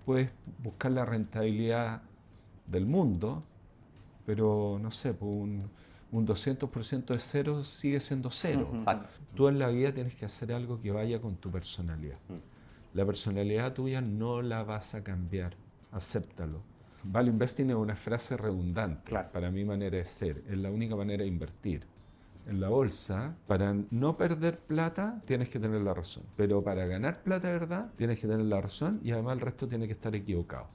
puedes buscar la rentabilidad del mundo, pero no sé, pues un 200% de cero sigue siendo cero. Exacto. Tú en la vida tienes que hacer algo que vaya con tu personalidad. La personalidad tuya no la vas a cambiar, acéptalo. Value Investing es una frase redundante, Claro. para mi manera de ser, es la única manera de invertir. En la bolsa, para no perder plata, tienes que tener la razón. Pero para ganar plata de verdad, tienes que tener la razón y además el resto tiene que estar equivocado.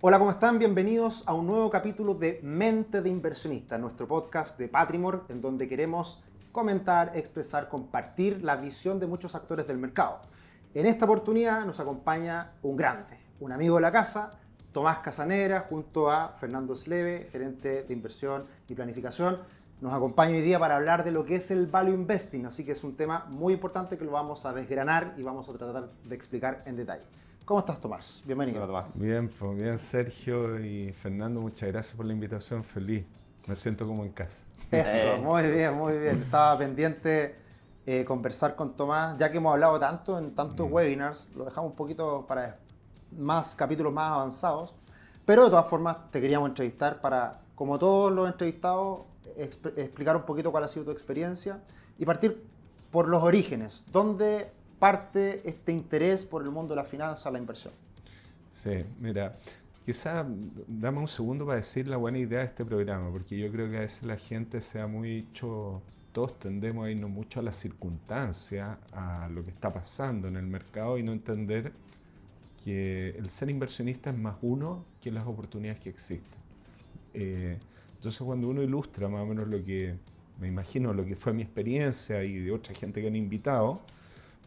Hola, ¿cómo están? Bienvenidos a un nuevo capítulo de Mente de Inversionista, nuestro podcast de Patrimor, en donde queremos comentar, expresar, compartir la visión de muchos actores del mercado. En esta oportunidad nos acompaña un grande, un amigo de la casa, Tomás Casanegra, junto a Fernando Sleve, gerente de inversión y planificación. Nos acompaña hoy día para hablar de lo que es el Value Investing, así que es un tema muy importante que lo vamos a desgranar y vamos a tratar de explicar en detalle. ¿Cómo estás, Tomás? Bienvenido. Hola, Tomás. Bien, pues bien, Sergio y Fernando, muchas gracias por la invitación, feliz. Me siento como en casa. Eso, muy bien, muy bien. Estaba pendiente conversar con Tomás, ya que hemos hablado tanto en tantos webinars, lo dejamos un poquito para más capítulos más avanzados, pero de todas formas te queríamos entrevistar para, como todos los entrevistados, explicar un poquito cuál ha sido tu experiencia y partir por los orígenes. ¿Dónde parte este interés por el mundo de la finanza, la inversión? Sí, mira, quizá dame un segundo para decir la buena idea de este programa, porque yo creo que a veces la gente se ha todos tendemos a irnos mucho a las circunstancias, a lo que está pasando en el mercado y no entender que el ser inversionista es más uno que las oportunidades que existen. Entonces cuando uno ilustra más o menos lo que, me imagino, lo que fue mi experiencia y de otra gente que han invitado,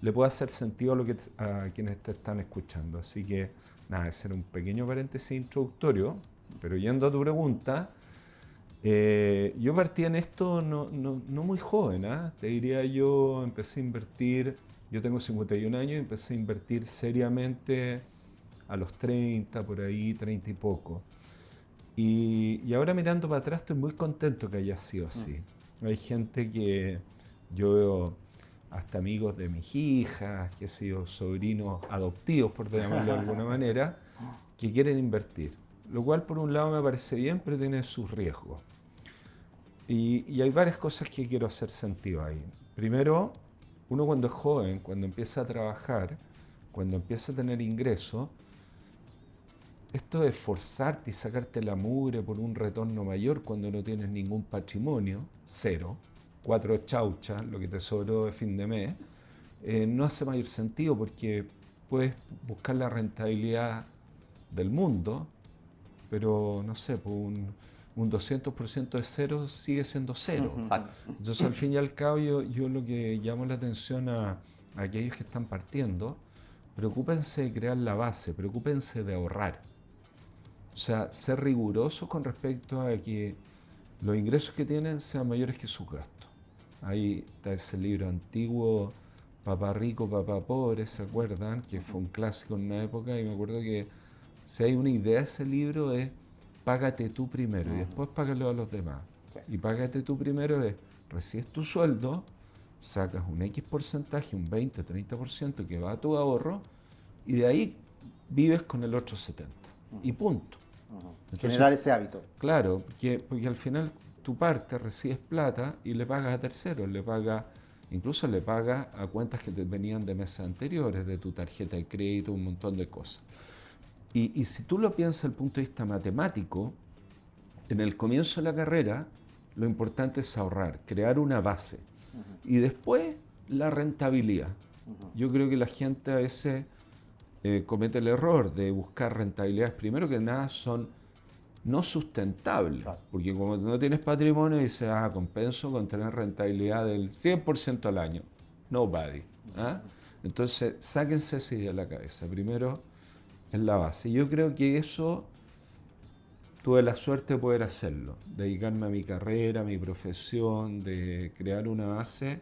le puede hacer sentido a quienes te están escuchando. Así que, nada, ese era un pequeño paréntesis introductorio, pero yendo a tu pregunta, yo partí en esto no muy joven, ¿eh? Te diría yo, empecé a invertir, yo tengo 51 años y empecé a invertir seriamente a los 30, por ahí, 30 y poco. Y ahora mirando para atrás estoy muy contento que haya sido así. Hay gente que yo veo, hasta amigos de mis hijas, que han sido sobrinos adoptivos, por llamarlo de alguna manera, que quieren invertir. Lo cual por un lado me parece bien, pero tiene sus riesgos. Y hay varias cosas que quiero hacer sentido ahí. Primero, uno cuando es joven, cuando empieza a trabajar, cuando empieza a tener ingresos, esto de esforzarte y sacarte la mugre por un retorno mayor cuando no tienes ningún patrimonio, cero, 4 chauchas, lo que te sobró de fin de mes, no hace mayor sentido porque puedes buscar la rentabilidad del mundo, pero no sé, pues un 200% de cero sigue siendo cero. Exacto. Entonces al fin y al cabo yo lo que llamo la atención a aquellos que están partiendo, preocúpense de crear la base, preocúpense de ahorrar. O sea, ser rigurosos con respecto a que los ingresos que tienen sean mayores que sus gastos. Ahí está ese libro antiguo, Papá Rico, Papá Pobre, ¿se acuerdan? Que fue un clásico en una época y me acuerdo que si hay una idea de ese libro es págate tú primero y después págalo a los demás. Sí. Y págate tú primero es, recibes tu sueldo, sacas un X porcentaje, un 20, 30% que va a tu ahorro y de ahí vives con el otro 70%. Y punto. Entonces, Generar ese hábito. claro, porque al final tu parte recibes plata y le pagas a terceros, incluso le pagas a cuentas que te venían de meses anteriores, de tu tarjeta de crédito, un montón de cosas. Y si tú lo piensas desde el punto de vista matemático, en el comienzo de la carrera, lo importante es ahorrar, crear una base. Y después, la rentabilidad. Yo creo que la gente a veces comete el error de buscar rentabilidades, primero que nada, son no sustentables. Claro. Porque como no tienes patrimonio, dices, compenso con tener rentabilidad del 100% al año. Nobody. ¿Ah? Entonces, sáquense esa idea de la cabeza. Primero, es la base. Yo creo que eso tuve la suerte de poder hacerlo, dedicarme a mi carrera, a mi profesión, de crear una base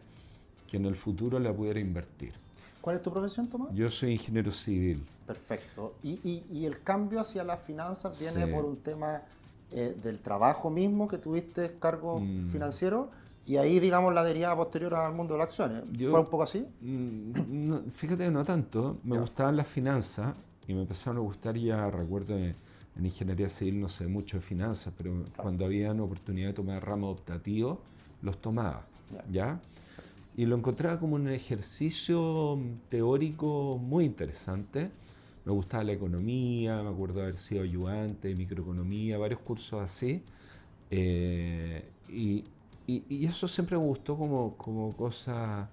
que en el futuro la pudiera invertir. ¿Cuál es tu profesión, Tomás? Yo soy ingeniero civil. Perfecto. ¿Y el cambio hacia las finanzas viene Sí. por un tema del trabajo mismo que tuviste cargo financiero? Y ahí, digamos, la derivada posterior al mundo de las acciones. ¿Fue un poco así? Fíjate que no tanto. Me Ya. gustaban las finanzas y me empezaron a gustar ya, recuerdo, en ingeniería civil no sé mucho de finanzas, pero Claro. cuando había una oportunidad de tomar ramos optativos, los tomaba, Ya. ¿ya? Y lo encontraba como un ejercicio teórico muy interesante. Me gustaba la economía, me acuerdo haber sido ayudante de microeconomía, varios cursos así. Eh, y, y eso siempre me gustó como cosa,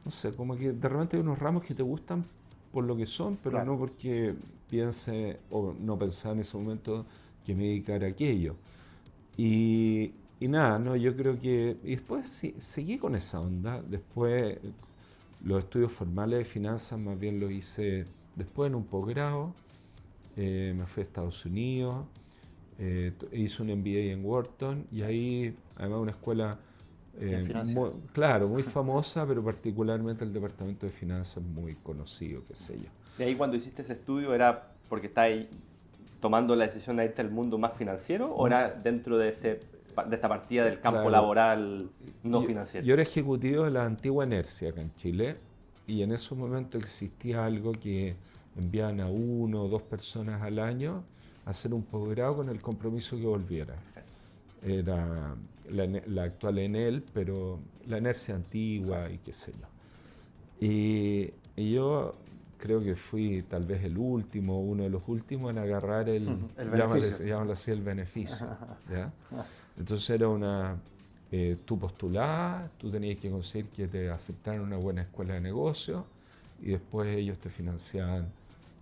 no sé, como que de repente hay unos ramos que te gustan por lo que son, pero Claro. no porque piense o no pensaba en ese momento que me dedicara a aquello. Y nada, no, yo creo que... Y después seguí con esa onda. Después los estudios formales de finanzas más bien los hice después en un posgrado. Me fui a Estados Unidos, hice un MBA en Wharton y ahí, además una escuela, En financiero. claro, muy famosa, pero particularmente el departamento de finanzas muy conocido, qué sé yo. ¿Y ahí cuando hiciste ese estudio era porque estabas tomando la decisión de irte al mundo más financiero o era dentro de esta partida del campo Claro. laboral no Yo- financiero? Yo era ejecutivo de la antigua Enercia acá en Chile y en esos momentos existía algo que enviaban a 1 o 2 personas al año a hacer un posgrado con el compromiso que volviera. Era la actual Enel, pero la Enercia antigua y qué sé yo. Y yo creo que fui tal vez el último, uno de los últimos en agarrar El beneficio. llámalo así, el beneficio. ¿Ya? Entonces era tú postulabas, tú tenías que conseguir que te aceptaran una buena escuela de negocios y después ellos te financiaban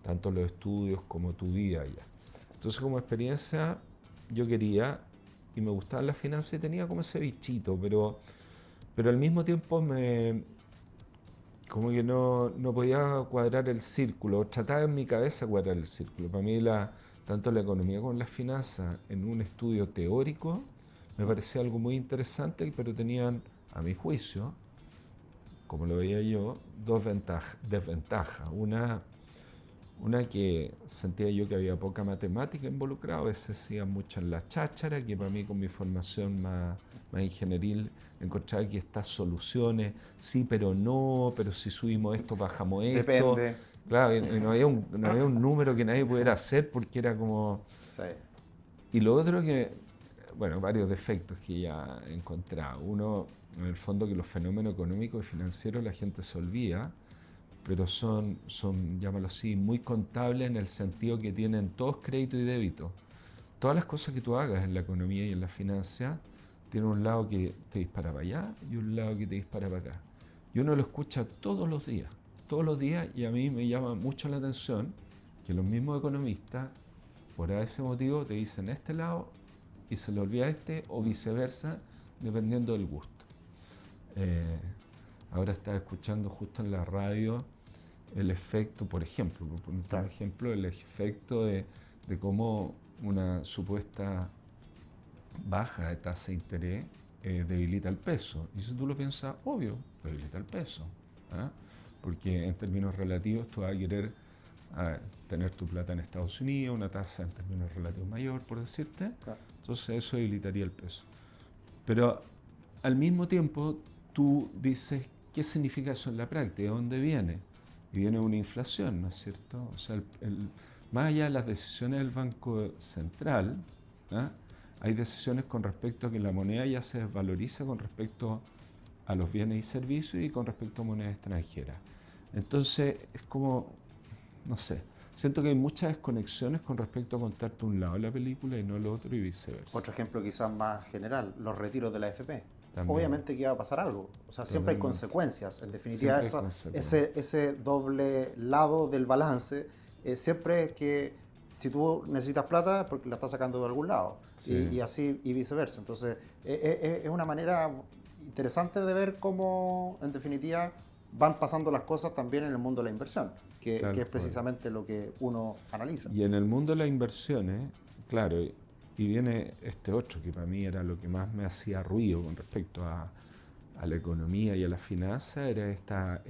tanto los estudios como tu vida allá. Entonces como experiencia yo quería y me gustaban las finanzas y tenía como ese bichito, pero al mismo tiempo como que no podía cuadrar el círculo, trataba en mi cabeza cuadrar el círculo. Para mí tanto la economía como las finanzas en un estudio teórico me parecía algo muy interesante, pero tenían, a mi juicio, como lo veía yo, dos desventajas. Una que sentía yo que había poca matemática involucrada, a veces hacía mucho en la cháchara, que para mí con mi formación más ingenieril encontraba que estas soluciones, sí, pero no, pero si subimos esto, bajamos esto. Depende. Claro, y no había un número que nadie pudiera hacer porque era como... Sí. Y lo otro que, bueno, varios defectos que ya he encontrado. Uno, en el fondo, que los fenómenos económicos y financieros la gente se olvida, pero son, llámalo así, muy contables en el sentido que tienen todos crédito y débito. Todas las cosas que tú hagas en la economía y en la financia tienen un lado que te dispara para allá y un lado que te dispara para acá. Y uno lo escucha todos los días, y a mí me llama mucho la atención que los mismos economistas, por ese motivo, te dicen este lado y se le olvida este, o viceversa, dependiendo del gusto. Ahora estaba escuchando justo en la radio el efecto, por ejemplo, por poner un ejemplo, el efecto de cómo una supuesta baja de tasa de interés debilita el peso. Y si tú lo piensas, obvio, debilita el peso. ¿Ah? Porque en términos relativos tú vas a querer tener tu plata en Estados Unidos, una tasa en términos relativos mayor, por decirte. Claro. Entonces eso debilitaría el peso. Pero al mismo tiempo tú dices, ¿qué significa eso en la práctica? ¿De dónde viene? Y viene una inflación, ¿no es cierto? O sea, más allá de las decisiones del Banco Central, ¿ah? Hay decisiones con respecto a que la moneda ya se desvaloriza con respecto a los bienes y servicios y con respecto a monedas extranjeras. Entonces es como, no sé, siento que hay muchas desconexiones con respecto a contarte un lado de la película y no el otro y viceversa. Otro ejemplo quizás más general, los retiros de la AFP. También. Obviamente que iba a pasar algo, o sea, siempre hay Totalmente. consecuencias. En definitiva, Siempre hay consecuencias. ese doble lado del balance, siempre es que si tú necesitas plata, porque la estás sacando de algún lado, Sí. y así y viceversa. Entonces, es una manera interesante de ver cómo, en definitiva, van pasando las cosas también en el mundo de la inversión, que Tal es cual. precisamente lo que uno analiza. Y en el mundo de las inversiones, claro, y viene este otro que para mí era lo que más me hacía ruido con respecto a la economía y a la finanza, era esta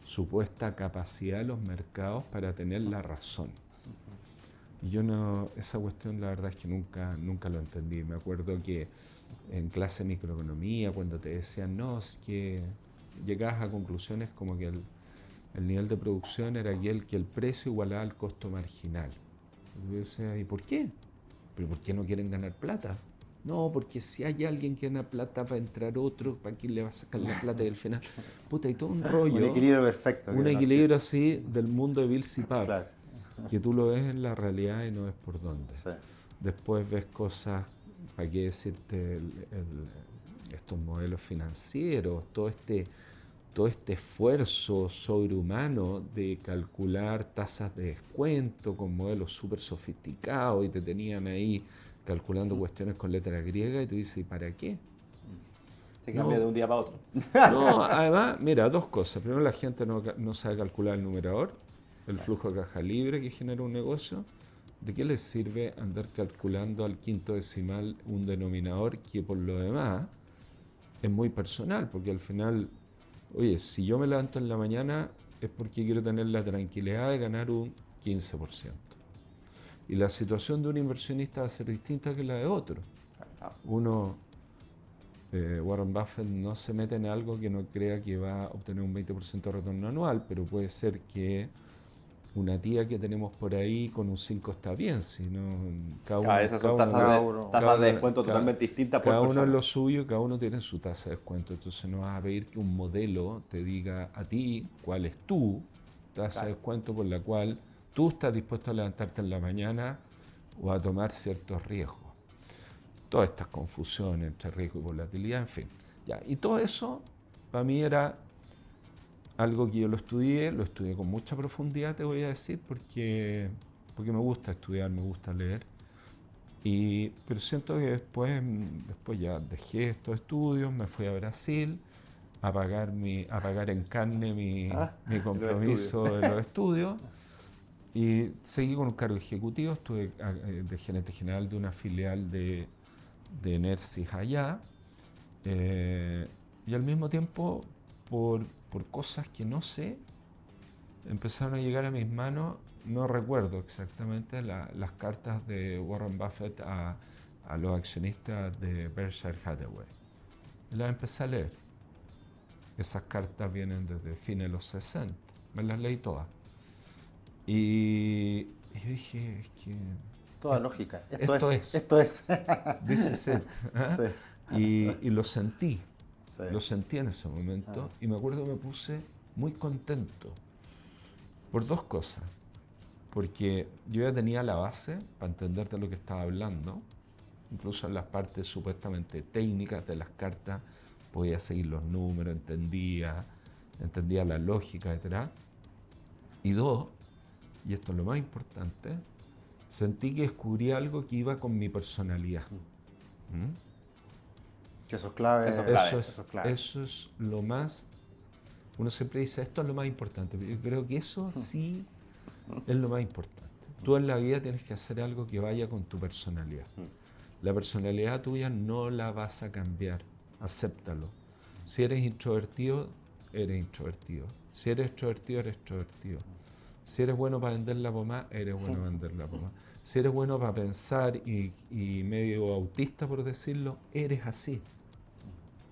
supuesta capacidad de los mercados para tener la razón. Y yo esa cuestión la verdad es que nunca lo entendí. Me acuerdo que en clase de microeconomía, cuando te decían, no, es que llegabas a conclusiones como que el nivel de producción era aquel que el precio igualaba al costo marginal. Y yo decía, ¿y por qué? ¿Pero por qué no quieren ganar plata? No, porque si hay alguien que gana plata va a entrar otro, ¿para quién le va a sacar la plata? Y al final, puta, y todo un rollo. Un equilibrio perfecto. Un equilibrio así del mundo de Bill Cipap, Claro. que tú lo ves en la realidad y no ves por dónde. Sí. Después ves cosas, ¿para qué decirte? Estos modelos financieros, todo este esfuerzo sobrehumano de calcular tasas de descuento con modelos súper sofisticados y te tenían ahí calculando cuestiones con letras griegas y tú dices, ¿y para qué? Se cambia de un día para otro. No, además, mira, dos cosas. Primero, la gente no sabe calcular el numerador, el flujo de caja libre que genera un negocio. ¿De qué les sirve andar calculando al quinto decimal un denominador que por lo demás es muy personal? Porque al final, oye, si yo me levanto en la mañana es porque quiero tener la tranquilidad de ganar un 15%. Y la situación de un inversionista va a ser distinta que la de otro. Warren Buffett no se mete en algo que no crea que va a obtener un 20% de retorno anual, pero puede ser que una tía que tenemos por ahí con un 5 está bien, si no, Esas son tasas de descuento totalmente distintas por cada uno persona. es lo suyo, cada uno tiene su tasa de descuento, entonces no vas a pedir que un modelo te diga a ti cuál es tu tasa de descuento por la cual tú estás dispuesto a levantarte en la mañana o a tomar ciertos riesgos. Todas estas confusiones entre riesgo y volatilidad, en fin. Ya, y todo eso para mí era algo que yo lo estudié con mucha profundidad, te voy a decir, porque me gusta estudiar, me gusta leer. Pero siento que después ya dejé estos estudios, me fui a Brasil a pagar en carne mi compromiso de los estudios. Y seguí con un cargo ejecutivo, estuve de gerente general de una filial de Nersis allá. Y al mismo tiempo, por cosas que no sé, empezaron a llegar a mis manos, no recuerdo exactamente, las cartas de Warren Buffett a los accionistas de Berkshire Hathaway. Y las empecé a leer. Esas cartas vienen desde fines de los 60, me las leí todas. Y yo dije, es que... Toda lógica. Esto es. This is it. Sí. Y lo sentí. Sí. Lo sentí en ese momento y me acuerdo que me puse muy contento por dos cosas. Porque yo ya tenía la base para entender de lo que estaba hablando, incluso en las partes supuestamente técnicas de las cartas, podía seguir los números, entendía la lógica detrás. Y dos, y esto es lo más importante, sentí que descubrí algo que iba con mi personalidad. Que eso es clave. Eso es lo más... Uno siempre dice, esto es lo más importante. Yo creo que eso sí es lo más importante. Tú en la vida tienes que hacer algo que vaya con tu personalidad. La personalidad tuya no la vas a cambiar. Acéptalo. Si eres introvertido, eres introvertido. Si eres extrovertido, eres extrovertido. Si eres bueno para vender la pomada, eres bueno para vender la pomada. Si eres bueno para pensar y medio autista, por decirlo, eres así.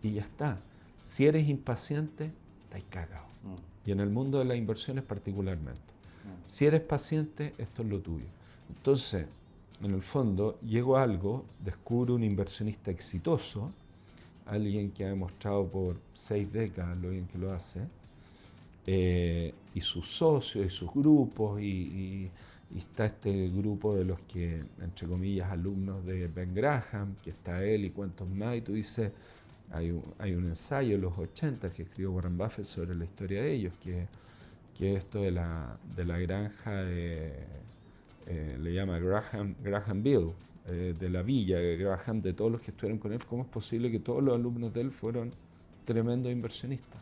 Y ya está. Si eres impaciente, estás cagado. Y en el mundo de las inversiones particularmente. Si eres paciente, esto es lo tuyo. Entonces, en el fondo, llego a algo, descubro un inversionista exitoso, alguien que ha demostrado por 6 décadas lo bien que lo hace, y sus socios y sus grupos, y está este grupo de los que, entre comillas, alumnos de Ben Graham, que está él y cuantos más, y tú dices, hay un ensayo en los 80 que escribió Warren Buffett sobre la historia de ellos, que es esto de la granja, le llama Grahamville, de la villa de Graham, de todos los que estuvieron con él. ¿Cómo es posible que todos los alumnos de él fueron tremendos inversionistas?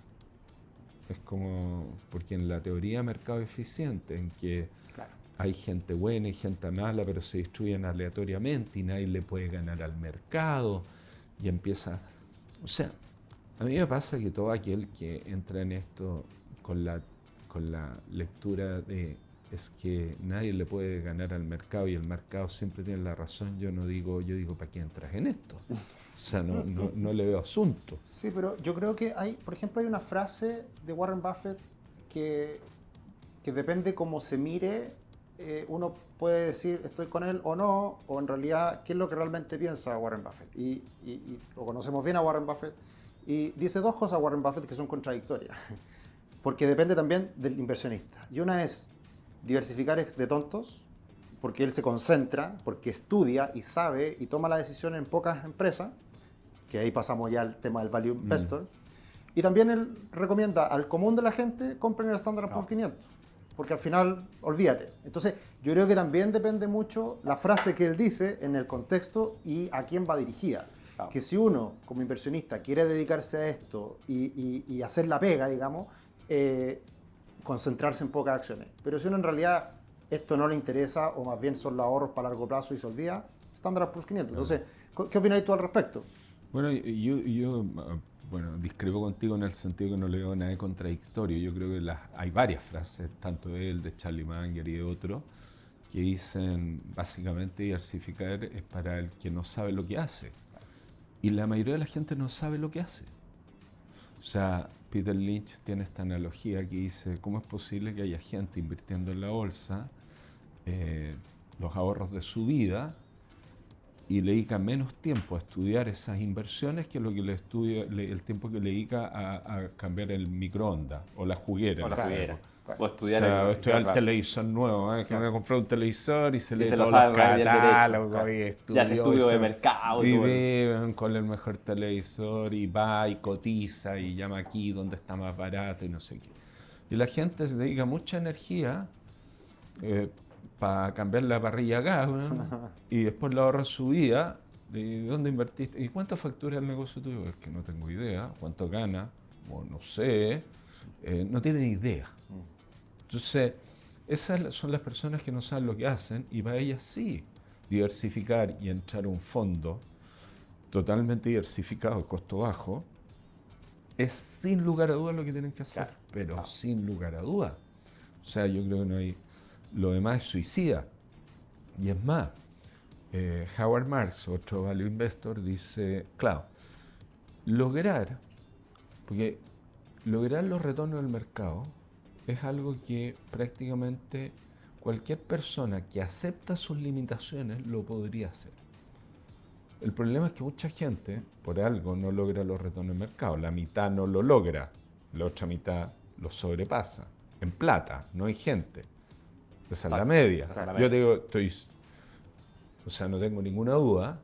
Es como, porque en la teoría de mercado eficiente, en que hay gente buena y gente mala, pero se distribuyen aleatoriamente y nadie le puede ganar al mercado, y empieza... O sea, a mí me pasa que todo aquel que entra en esto con la lectura de es que nadie le puede ganar al mercado y el mercado siempre tiene la razón, yo digo, ¿para qué entras en esto? O sea, no le veo asunto. Sí, pero yo creo que hay, por ejemplo, hay una frase de Warren Buffett que depende cómo se mire, uno puede decir estoy con él o no, o en realidad qué es lo que realmente piensa Warren Buffett. Y lo conocemos bien a Warren Buffett, y dice dos cosas Warren Buffett que son contradictorias, porque depende también del inversionista. Y una es diversificar es de tontos, porque él se concentra, porque estudia y sabe y toma la decisión en pocas empresas, que ahí pasamos ya al tema del value investor. Y también él recomienda al común de la gente compren el Standard Poor's 500, porque al final, olvídate. Entonces, yo creo que también depende mucho la frase que él dice en el contexto y a quién va dirigida. Claro. Que si uno, como inversionista, quiere dedicarse a esto y hacer la pega, digamos, concentrarse en pocas acciones. Pero si uno en realidad esto no le interesa, o más bien son los ahorros para largo plazo y se olvida, Standard Poor's 500. Entonces, ¿qué opinas tú al respecto? Bueno, yo discrepo contigo en el sentido que no le veo nada de contradictorio. Yo creo que hay varias frases, tanto de él, de Charlie Munger y de otros, que dicen básicamente diversificar es para el que no sabe lo que hace. Y la mayoría de la gente no sabe lo que hace. O sea, Peter Lynch tiene esta analogía que dice, ¿cómo es posible que haya gente invirtiendo en la bolsa los ahorros de su vida y le dedica menos tiempo a estudiar esas inversiones que lo que el tiempo que le dedica a cambiar el microondas o la juguera? O la juguera. O Estudiar el televisor nuevo, que me compré un televisor y se lee todos los catálogos y ya hace estudio de mercado y viven con el mejor televisor y va y cotiza y llama aquí donde está más barato y no sé qué. Y la gente se dedica mucha energía para cambiar la parrilla acá, ¿no? Y después lo ahorra su vida. ¿Y dónde invertiste? ¿Y cuánto factura el negocio tuyo? Es que no tengo idea. ¿Cuánto gana? Bueno, no sé. No tienen idea. Entonces, esas son las personas que no saben lo que hacen, y para ellas sí, diversificar y entrar a un fondo totalmente diversificado, costo bajo, es sin lugar a dudas lo que tienen que hacer, pero sin lugar a dudas. O sea, yo creo que no hay... Lo demás es suicida. Y es más, Howard Marks, otro value investor, dice, claro, lograr los retornos del mercado es algo que prácticamente cualquier persona que acepta sus limitaciones lo podría hacer. El problema es que mucha gente, por algo, no logra los retornos del mercado. La mitad no lo logra, la otra mitad lo sobrepasa. En plata, no hay gente. Esa es la media. Yo te digo, no tengo ninguna duda,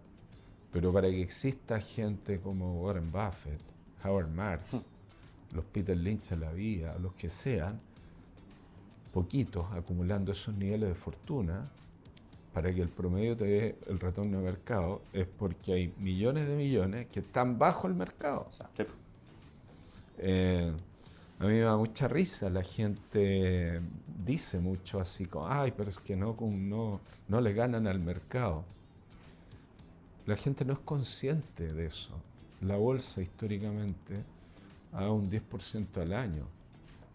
pero para que exista gente como Warren Buffett, Howard Marks, los Peter Lynch de la vida, los que sean, poquitos acumulando esos niveles de fortuna, para que el promedio te dé el retorno de mercado, es porque hay millones de millones que están bajo el mercado. A mí me da mucha risa, la gente dice mucho así como, ay, pero es que no le ganan al mercado. La gente no es consciente de eso. La bolsa históricamente ha dado un 10% al año.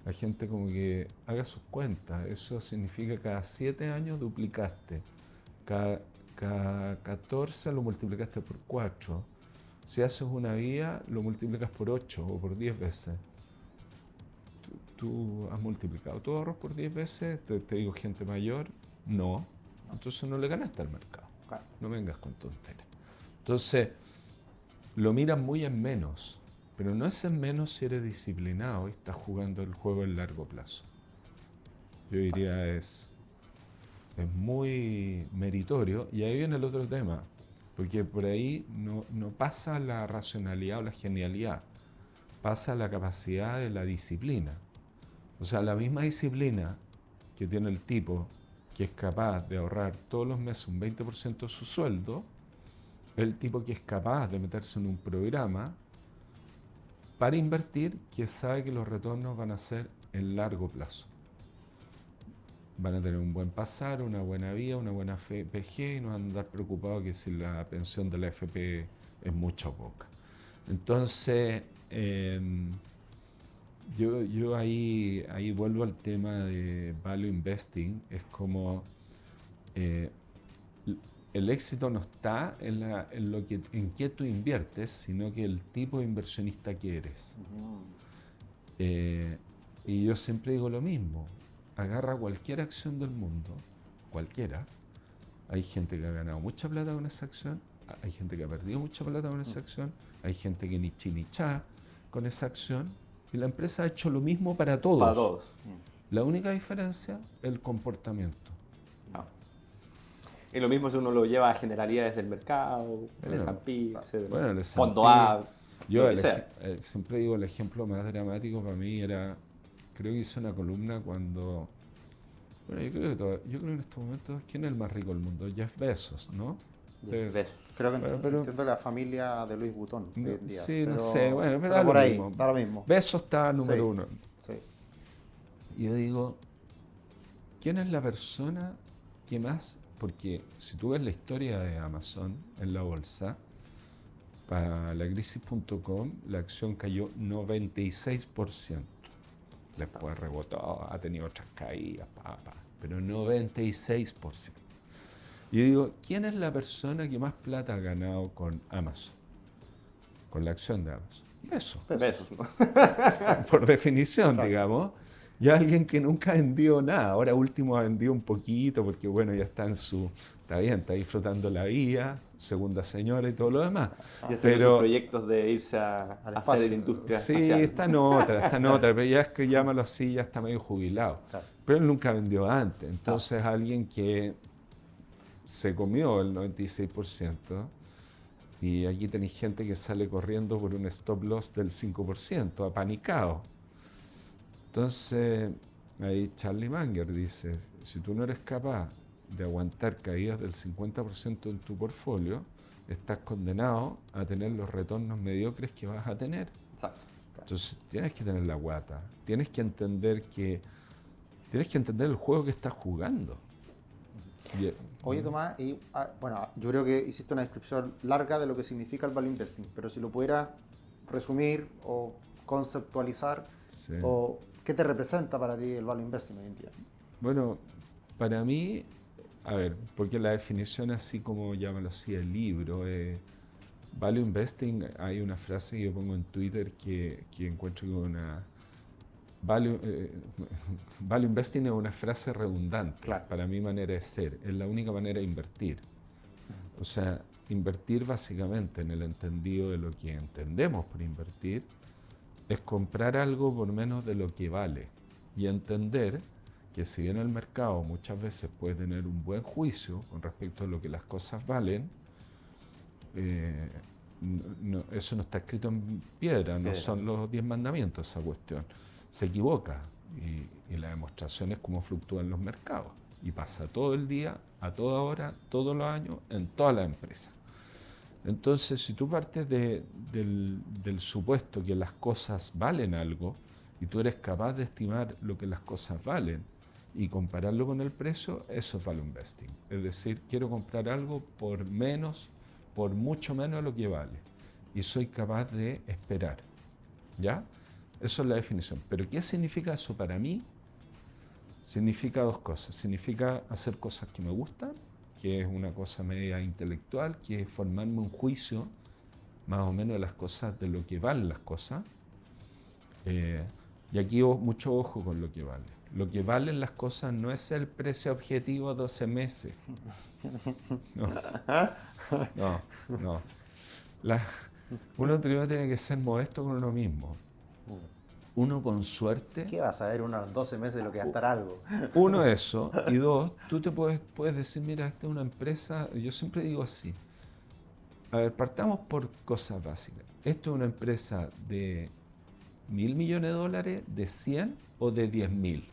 La gente como que haga sus cuentas, eso significa que cada 7 años duplicaste, cada 14 lo multiplicaste por 4. Si haces una vida, lo multiplicas por 8 o por 10 veces. Tú has multiplicado tus ahorros por 10 veces, te digo gente mayor, no. Entonces no le ganaste al mercado. No vengas con tonterías. Entonces, lo miran muy en menos, pero no es en menos si eres disciplinado y estás jugando el juego en largo plazo. Yo diría es muy meritorio, y ahí viene el otro tema, porque por ahí no pasa la racionalidad o la genialidad, pasa la capacidad de la disciplina. O sea, la misma disciplina que tiene el tipo que es capaz de ahorrar todos los meses un 20% de su sueldo, el tipo que es capaz de meterse en un programa para invertir, que sabe que los retornos van a ser en largo plazo. Van a tener un buen pasar, una buena vida, una buena PG, y no van a andar preocupados que si la pensión de la FP es mucha o poca. Entonces, yo ahí vuelvo al tema de value investing. Es como el éxito no está en qué tú inviertes, sino que el tipo de inversionista que eres. Y yo siempre digo lo mismo, agarra cualquier acción del mundo, cualquiera. Hay gente que ha ganado mucha plata con esa acción, hay gente que ha perdido mucha plata con esa acción, hay gente que ni chi ni cha con esa acción, y la empresa ha hecho lo mismo para todos. Para todos. La única diferencia es el comportamiento. Ah. Y lo mismo si uno lo lleva a generalidades del mercado, el Bueno, S&P, bueno, el fondo S&P, A, yo lo que sea. siempre digo el ejemplo más dramático para mí era, creo que hice una columna cuando, bueno, yo creo que en estos momentos, ¿quién es el más rico del mundo? Jeff Bezos, ¿no? Jeff Bezos. Creo que Bueno, pero- entiendo la familia de Louis Vuitton hoy en día. Sí, no sé, bueno, pero da por lo ahí, mismo. da lo mismo. Bezos está Sí. número uno. Sí. Y yo digo, ¿quién es la persona que más? Porque si tú ves la historia de Amazon en la bolsa, para la crisis.com la acción cayó 96%. Después rebotó, ha tenido otras caídas, pero 96%. Y yo digo, ¿quién es la persona que más plata ha ganado con Amazon? Con la acción de Amazon. Bezos. Bezos, ¿no? Por definición, Claro. digamos. Y alguien que nunca ha vendido nada. Ahora último ha vendido un poquito porque, bueno, ya está está bien, está disfrutando la vida, segunda señora y todo lo demás. Y hacer Pero- esos proyectos de irse a Al hacer espacio. la industria Sí, espacial. está en otra, pero ya es que llámalo así, ya está medio jubilado. Claro. Pero él nunca vendió antes. Entonces alguien que se comió el 96%, y aquí tenéis gente que sale corriendo por un stop loss del 5%, apanicado. Entonces, ahí Charlie Munger dice, si tú no eres capaz de aguantar caídas del 50% en tu portfolio, estás condenado a tener los retornos mediocres que vas a tener. Exacto. Entonces, tienes que tener la guata, tienes que entender el juego que estás jugando. Y- Oye, Tomás, bueno, yo creo que hiciste una descripción larga de lo que significa el value investing, pero si lo pudieras resumir o conceptualizar, sí. o qué te representa para ti el value investing hoy en día. Bueno, para mí, a ver, porque la definición así como llámalo así, el libro, value investing, hay una frase que yo pongo en Twitter que encuentro que value investing es una frase redundante, Claro. para mi manera de ser, es la única manera de invertir. O sea, invertir básicamente en el entendido de lo que entendemos por invertir es comprar algo por menos de lo que vale y entender que si bien el mercado muchas veces puede tener un buen juicio con respecto a lo que las cosas valen, eso no está escrito en piedra, no son los 10 mandamientos esa cuestión. Se equivoca y la demostración es cómo fluctúan los mercados y pasa todo el día, a toda hora, todos los años, en todas las empresas. Entonces, si tú partes del supuesto que las cosas valen algo y tú eres capaz de estimar lo que las cosas valen y compararlo con el precio, eso es value investing. Es decir, quiero comprar algo por mucho menos de lo que vale y soy capaz de esperar. ¿Ya? Eso es la definición. ¿Pero qué significa eso para mí? Significa dos cosas. Significa hacer cosas que me gustan, que es una cosa media intelectual, que es formarme un juicio más o menos de las cosas, de lo que valen las cosas. Y aquí mucho ojo con lo que vale. Lo que valen las cosas no es el precio objetivo a 12 meses. No. Uno primero tiene que ser modesto con uno mismo. Uno con suerte. ¿Qué vas a ver unos 12 meses de lo que va a estar algo? Uno, eso. Y dos, tú te puedes decir, mira, esta es una empresa, yo siempre digo así. A ver, partamos por cosas básicas. Esto es una empresa de $1.000 millones, de 100 o de 10.000.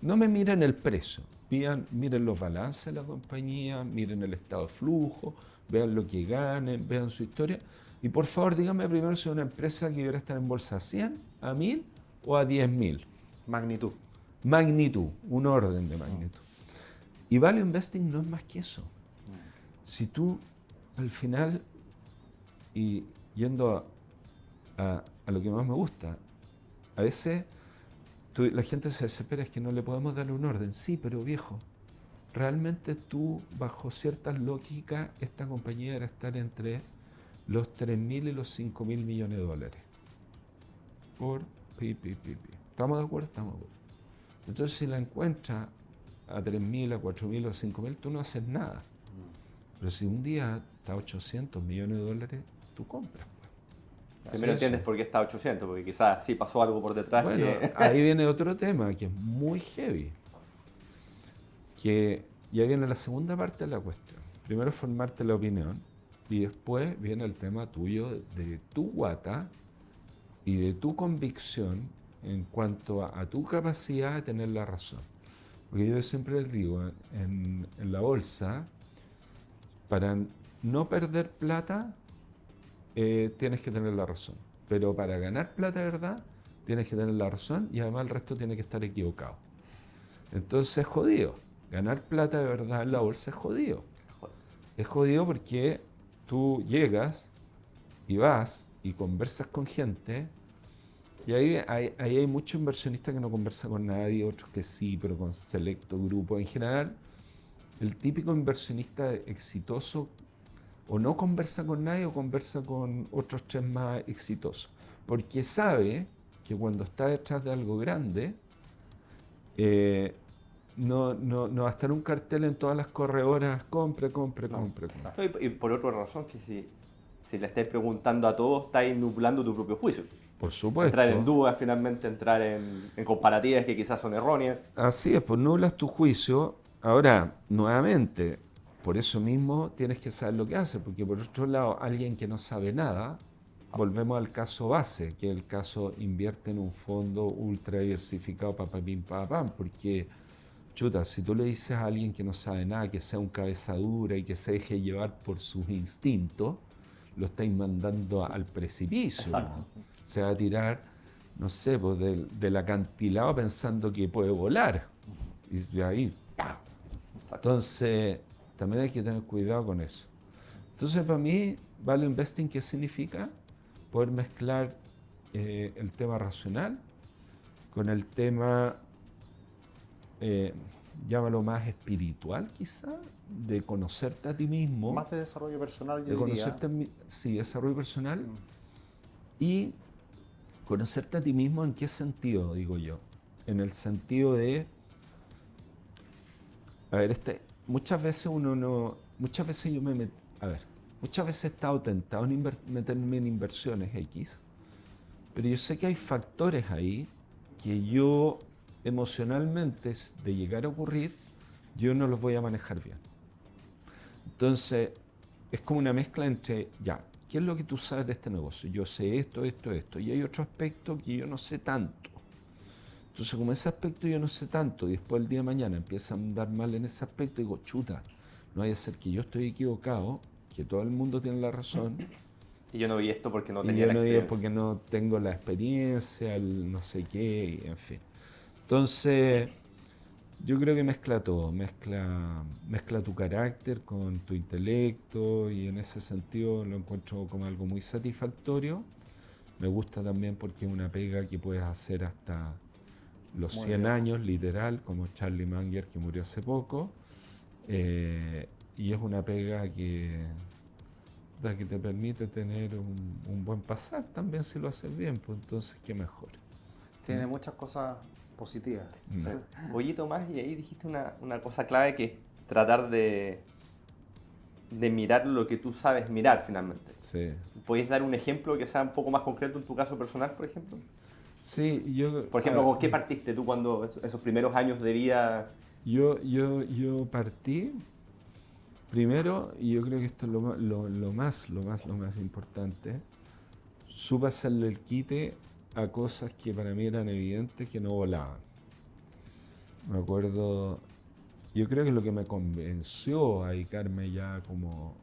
No me miren el precio. Miren los balances de la compañía, miren el estado de flujo, vean lo que ganen, vean su historia. Y por favor, díganme primero si es una empresa que debería estar en bolsa a 100, a 1.000 o a 10.000. Magnitud. Magnitud, un orden de magnitud. Y value investing no es más que eso. Si tú, al final, y yendo a lo que más me gusta, a veces la gente se desespera, es que no le podemos dar un orden. Sí, pero viejo, realmente tú, bajo ciertas lógicas, esta compañía era estar entre los 3.000 y los 5.000 millones de dólares. Por pi. ¿Estamos de acuerdo? Estamos de acuerdo. Entonces, si la encuentras a 3.000, a 4.000 o a 5.000, tú no haces nada. Pero si un día está a 800 millones de dólares, tú compras. Primero entiendes por qué está a 800, porque quizás sí pasó algo por detrás. Bueno, ahí viene otro tema que es muy heavy. Que ya viene la segunda parte de la cuestión. Primero formarte la opinión y después viene el tema tuyo de tu guata y de tu convicción en cuanto a tu capacidad de tener la razón. Porque yo siempre les digo, en la bolsa, para no perder plata, tienes que tener la razón. Pero para ganar plata de verdad, tienes que tener la razón y además el resto tiene que estar equivocado. Entonces es jodido. Ganar plata de verdad en la bolsa es jodido. Es jodido porque tú llegas y vas y conversas con gente y ahí hay muchos inversionistas que no conversan con nadie, otros que sí, pero con selecto grupo. En general, el típico inversionista exitoso o no conversa con nadie o conversa con otros tres más exitosos, porque sabe que cuando está detrás de algo grande, no va a estar un cartel en todas las corredoras, compre. No, y por otra razón, que si le estáis preguntando a todos, estáis nublando tu propio juicio. Por supuesto. Entrar en dudas, finalmente entrar en comparativas que quizás son erróneas. Así es, pues nublas tu juicio. Ahora, nuevamente, por eso mismo tienes que saber lo que hace, porque por otro lado, alguien que no sabe nada, volvemos al caso base, que es el caso invierte en un fondo ultra diversificado, pim, pam, porque, chuta, si tú le dices a alguien que no sabe nada, que sea un cabeza dura y que se deje llevar por sus instintos, lo estáis mandando al precipicio. Exacto. Se va a tirar, no sé, pues del acantilado pensando que puede volar. Y de ahí, ¡pam! Entonces, también hay que tener cuidado con eso. Entonces, para mí, Value Investing, ¿qué significa? Poder mezclar el tema racional con el tema, llámalo más espiritual quizá, de conocerte a ti mismo. Más de desarrollo personal, yo De diría. conocerte, sí, desarrollo personal. Y conocerte a ti mismo, ¿en qué sentido, digo yo? En el sentido de, a ver, muchas veces muchas veces muchas veces he estado tentado en meterme en inversiones X, pero yo sé que hay factores ahí que yo emocionalmente, de llegar a ocurrir, yo no los voy a manejar bien. Entonces, es como una mezcla entre, ya, ¿qué es lo que tú sabes de este negocio? Yo sé esto, y hay otro aspecto que yo no sé tanto. Entonces, como ese aspecto yo no sé tanto, y después el día de mañana empieza a andar mal en ese aspecto, digo, chuta, no vaya a ser que yo estoy equivocado, que todo el mundo tiene la razón. Y yo no vi esto porque no Y tenía yo la no vi experiencia. porque no tengo la experiencia, el no sé qué, en fin. Entonces, yo creo que mezcla todo, mezcla tu carácter con tu intelecto y en ese sentido lo encuentro como algo muy satisfactorio. Me gusta también porque es una pega que puedes hacer hasta los Muy 100 bien. años, literal, como Charlie Munger, que murió hace poco. Y es una pega que te permite tener un buen pasar también si lo haces bien, pues entonces qué mejor. Tiene muchas cosas positivas. Mm. Sí. Oye, Tomás, y ahí dijiste una cosa clave que es tratar de mirar lo que tú sabes mirar finalmente. Sí. ¿Podéis dar un ejemplo que sea un poco más concreto en tu caso personal, por ejemplo? Sí, Por ejemplo, ¿con qué partiste tú cuando esos primeros años de vida? Yo partí primero, y yo creo que esto es lo más importante, supe hacerle el quite a cosas que para mí eran evidentes que no volaban. Me acuerdo, yo creo que lo que me convenció a dedicarme ya como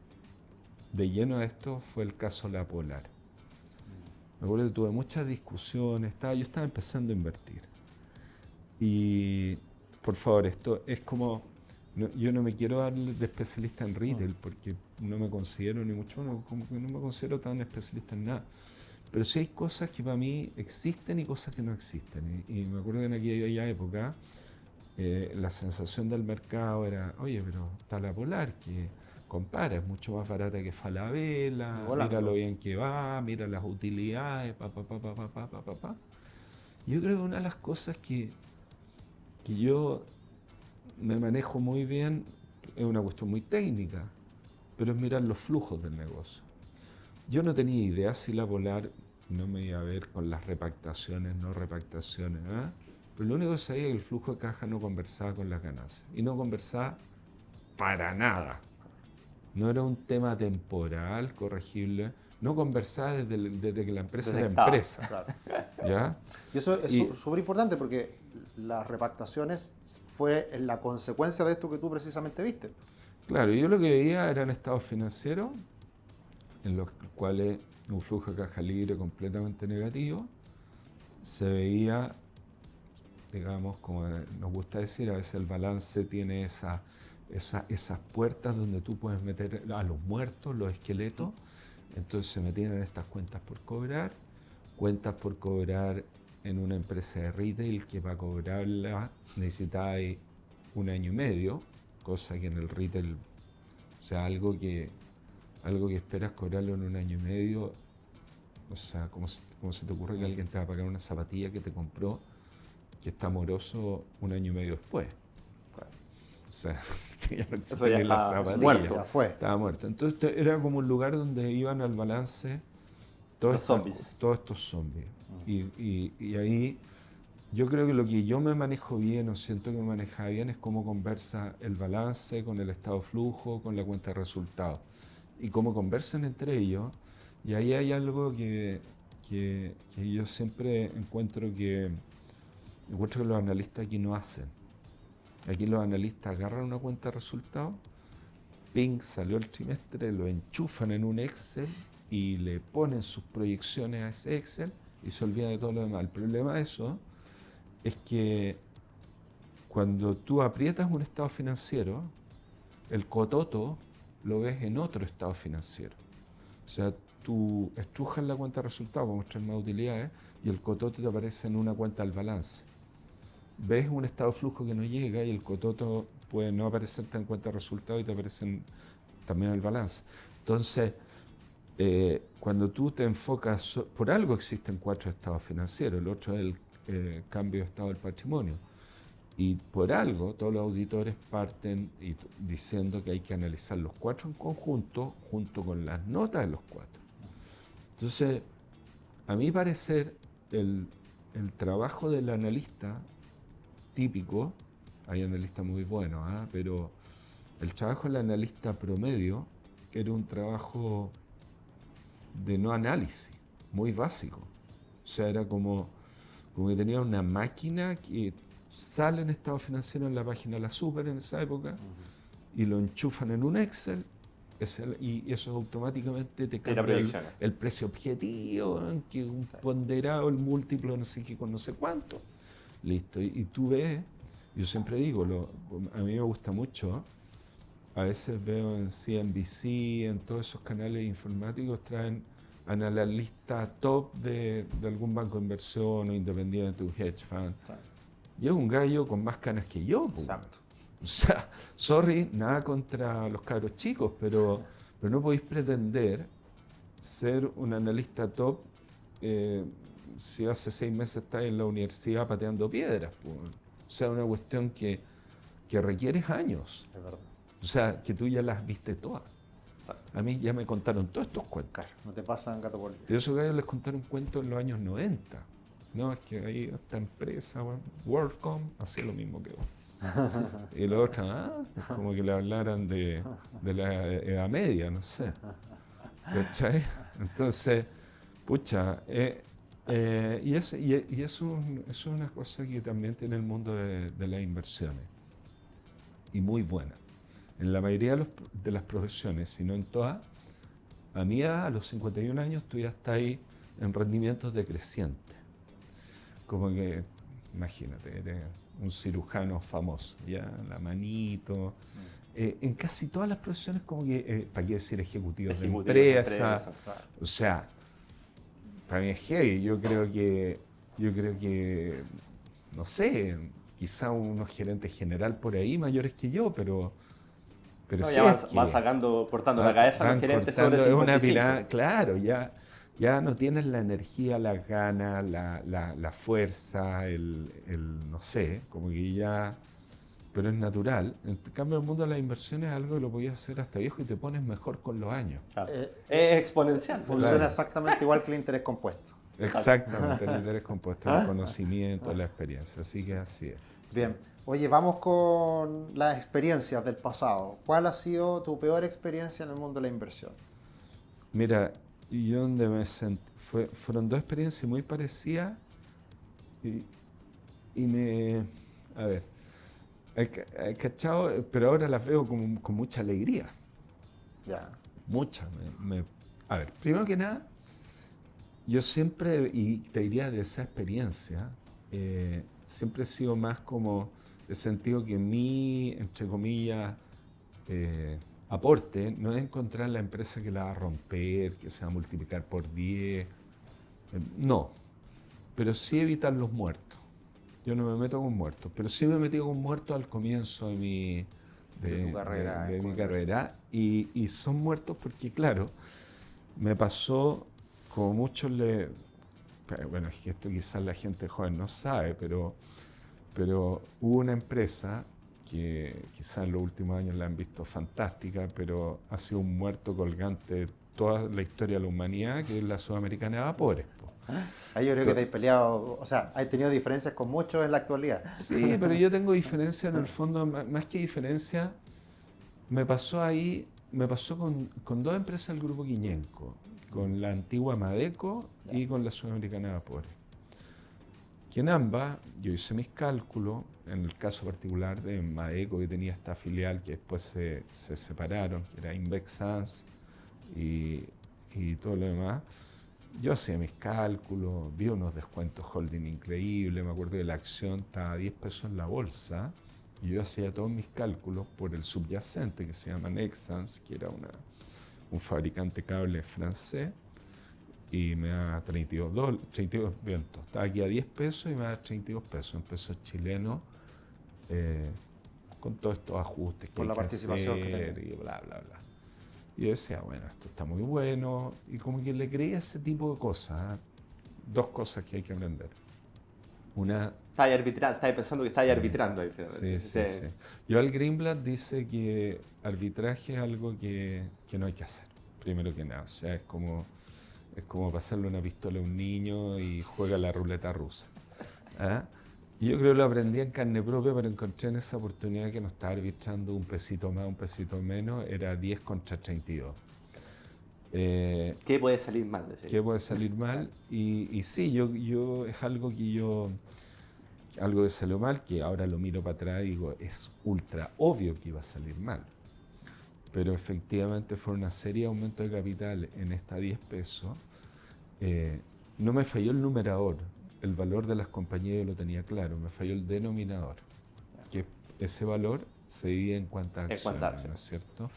de lleno a esto fue el caso La Polar. Me acuerdo que tuve muchas discusiones, yo estaba empezando a invertir. Y, por favor, esto es como, yo no me quiero dar de especialista en retail porque no me considero ni mucho menos, como que no me considero tan especialista en nada. Pero sí hay cosas que para mí existen y cosas que no existen. Y me acuerdo que en aquella época la sensación del mercado era, oye, pero está la Polar, que compara, es mucho más barata que Falabella, mira lo bien que va, mira las utilidades, pa. Yo creo que una de las cosas que yo me manejo muy bien es una cuestión muy técnica, pero es mirar los flujos del negocio. Yo no tenía idea si la Polar no me iba a ver con las repactaciones, no repactaciones, ¿eh? Pero lo único que sabía es que el flujo de caja no conversaba con las ganancias. Y no conversaba para nada. No era un tema temporal, corregible. No conversaba desde que la empresa era empresa. Claro. ¿Ya? Y eso es súper importante porque las repactaciones fue la consecuencia de esto que tú precisamente viste. Claro, yo lo que veía eran estados financieros en los cuales un flujo de caja libre completamente negativo. Se veía, digamos, como nos gusta decir, a veces el balance tiene esas puertas donde tú puedes meter a los muertos, los esqueletos. Entonces se metían en estas cuentas por cobrar en una empresa de retail que para cobrarla necesitaba 1 año y medio, cosa que en el retail, o sea, algo que esperas cobrarlo en 1 año y medio, o sea, ¿cómo se te ocurre que alguien te va a pagar una zapatilla que te compró, que está moroso 1 año y medio después? O sea, ya no existe ni la zapatilla. Muerto, ya fue. Estaba muerto. Entonces era como un lugar donde iban al balance todos estos zombies. Y ahí yo creo que lo que yo me manejo bien, o siento que me manejaba bien, es cómo conversa el balance con el estado de flujo, con la cuenta de resultados. Y cómo conversan entre ellos. Y ahí hay algo que yo siempre encuentro que los analistas aquí no hacen. Aquí los analistas agarran una cuenta de resultados, ping, salió el trimestre, lo enchufan en un Excel y le ponen sus proyecciones a ese Excel y se olvidan de todo lo demás. El problema de eso es que cuando tú aprietas un estado financiero, el cototo lo ves en otro estado financiero. O sea, tú estrujas la cuenta de resultados para mostrar más utilidades y el cototo te aparece en una cuenta del balance. Ves un estado de flujo que no llega y el cototo puede no aparecerte en cuenta de resultados y te aparecen también en el balance. Entonces, cuando tú te enfocas, por algo existen 4 estados financieros, el otro es el cambio de estado del patrimonio. Y por algo todos los auditores parten diciendo que hay que analizar los 4 en conjunto, junto con las notas de los 4. Entonces, a mi parecer, el trabajo del analista típico, hay analistas muy buenos, pero el trabajo del analista promedio era un trabajo de no análisis, muy básico. O sea, era como que tenía una máquina que sale en estado financiero en la página de la Super en esa época y lo enchufan en un Excel y eso automáticamente te cambia el precio objetivo, que un ponderado, el múltiplo, no sé qué, con no sé cuánto. Listo. Y tú ves, yo siempre digo, a mí me gusta mucho, a veces veo en CNBC, en todos esos canales informáticos, traen analistas top de algún banco de inversión o independiente, un hedge fund. Y es un gallo con más canas que yo. Exacto. O sea, sorry, nada contra los cabros chicos, pero no podéis pretender ser un analista top si hace 6 meses estás en la universidad pateando piedras. O sea, una cuestión que requiere años. Es verdad. O sea, que tú ya las viste todas. A mí ya me contaron todos estos cuentos. No te pasan gato por Y esos gallos les contaron cuentos en los años 90. No, es que ahí esta empresa, WorldCom, hacía lo mismo que vos. Y los otros, como que le hablaran de la Edad Media, no sé. ¿Cachai? Entonces, pucha, y eso es una cosa que también tiene el mundo de las inversiones. Y muy buena. En la mayoría de las profesiones, si no en todas, a mi edad, a los 51 años, tú ya estás ahí en rendimientos decrecientes. Como que, imagínate, eres un cirujano famoso, ya, la manito. En casi todas las profesiones, como que, ¿para qué decir ejecutivos de empresa? Claro. O sea, para mí es heavy. Yo creo que, no sé, quizá unos gerentes general por ahí mayores que yo, pero No, sí ya es que van sacando, cortando la cabeza a van los gerentes cortando, sobre es una 55. pirámide, claro, ya no tienes la energía, las ganas, la fuerza, no sé, como que ya, pero es natural. En cambio, el mundo de las inversiones es algo que lo podías hacer hasta viejo y te pones mejor con los años. Claro. Es exponencial. Funciona Claro. exactamente igual que el interés compuesto. Exactamente, el interés compuesto, el conocimiento, la experiencia, así que así es. Bien. Oye, vamos con las experiencias del pasado. ¿Cuál ha sido tu peor experiencia en el mundo de la inversión? Mira, y yo donde me sentí, fueron dos experiencias muy parecidas y a ver, he cachado, pero ahora las veo con mucha alegría, Ya. mucha. A ver, primero que nada, yo siempre, y te diría de esa experiencia, siempre he sido más como, he sentido que mi, entre comillas, aporte no es encontrar la empresa que la va a romper, que se va a multiplicar por 10, no, pero sí evitar los muertos. Yo no me meto con muertos, pero sí me he metido con muertos al comienzo De tu carrera, de mi como carrera y son muertos porque, claro, me pasó como muchos bueno, es que esto quizás la gente joven no sabe, pero hubo una empresa que quizás en los últimos años la han visto fantástica, pero ha sido un muerto colgante de toda la historia de la humanidad, que es la Sudamericana de Vapores. Po. Ahí yo creo que te has peleado, o sea, has tenido diferencias con muchos en la actualidad. Sí, pero yo tengo diferencia en el fondo, más que diferencia, me pasó con dos empresas del grupo Quiñenco, con la antigua Madeco y con la Sudamericana de Vapores. Que en ambas yo hice mis cálculos, en el caso particular de Madeco, que tenía esta filial que después se separaron, que era Invexans y todo lo demás. Yo hacía mis cálculos, vi unos descuentos holding increíbles, me acuerdo que la acción estaba a 10 pesos en la bolsa, y yo hacía todos mis cálculos por el subyacente que se llama Nexans, que era un fabricante de cables francés, y me da 32 vientos. Estaba aquí a 10 pesos y me da 32 pesos, en pesos chilenos, con todos estos ajustes que Por hay la que participación que hacer tenía. y bla, bla, bla. Y yo decía, bueno, esto está muy bueno, y como que le creía ese tipo de cosas. Dos cosas que hay que aprender. Una... Estás pensando que estás Sí, arbitrando ahí. Sí. Joel Greenblatt dice que arbitraje es algo que no hay que hacer, primero que nada. O sea, es como pasarle una pistola a un niño y juega la ruleta rusa. ¿Ah? Y yo creo que lo aprendí en carne propia, pero encontré en esa oportunidad que no estaba arbitrando un pesito más, un pesito menos, era 10 contra 32. ¿Qué puede salir mal? ¿Qué puede salir mal? Y sí, yo es algo que salió mal, que ahora lo miro para atrás y digo, es ultra obvio que iba a salir mal. Pero efectivamente fue una serie de aumentos de capital en esta 10 pesos. No me falló el numerador, el valor de las compañías yo lo tenía claro, me falló el denominador, que ese valor se divide en cuántas acciones, ¿no es cierto?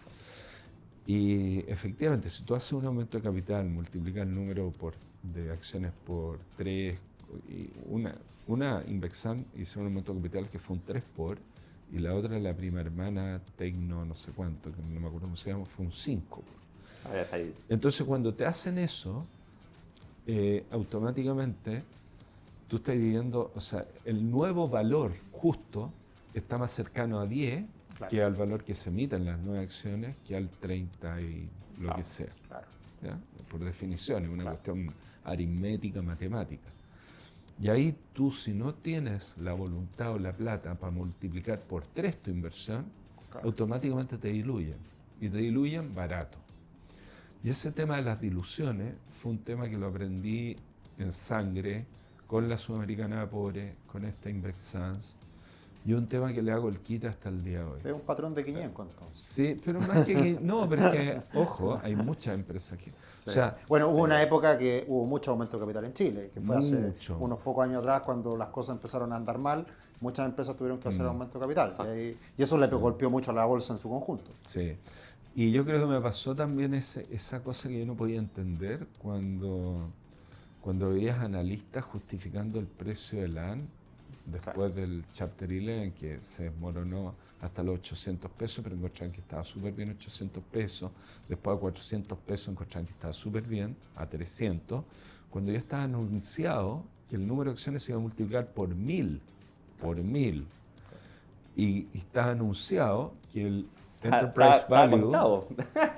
Y efectivamente, si tú haces un aumento de capital, multiplicas el número de acciones por 3, y una Invexan hizo un aumento de capital que fue un 3 por, y la otra, la prima hermana Tecno, no sé cuánto, que no me acuerdo cómo se llama, fue un 5 por. Entonces, cuando te hacen eso, automáticamente tú estás dividiendo, o sea, el nuevo valor justo está más cercano a 10 que al valor que se emite en las nuevas acciones, que al 30 y lo que sea. Claro. ¿Ya? Por definición, es una cuestión aritmética, matemática. Y ahí tú, si no tienes la voluntad o la plata para multiplicar por 3 tu inversión, automáticamente te diluyen. Y te diluyen barato. Y ese tema de las diluciones fue un tema que lo aprendí en sangre con la Sudamericana de Vapores, con esta Invexans, y un tema que le hago el quita hasta el día de hoy. Es un patrón de Quiñenco, entonces. Sí, pero más que no, pero es que, ojo, hay muchas empresas que... Sí. O sea, bueno, hubo una época que hubo mucho aumento de capital en Chile, que fue hace Mucho. unos pocos años atrás, cuando las cosas empezaron a andar mal, muchas empresas tuvieron que hacer aumento de capital. Y eso le golpeó mucho a la bolsa en su conjunto. sí. Y yo creo que me pasó también esa cosa que yo no podía entender cuando veías analistas justificando el precio de LAN después del Chapter 11, que se desmoronó hasta los 800 pesos, pero encontraron que estaba súper bien 800 pesos. Después a 400 pesos encontraron que estaba súper bien, a 300, cuando ya estaba anunciado que el número de acciones se iba a multiplicar por 1000. Y está anunciado que el Enterprise Value,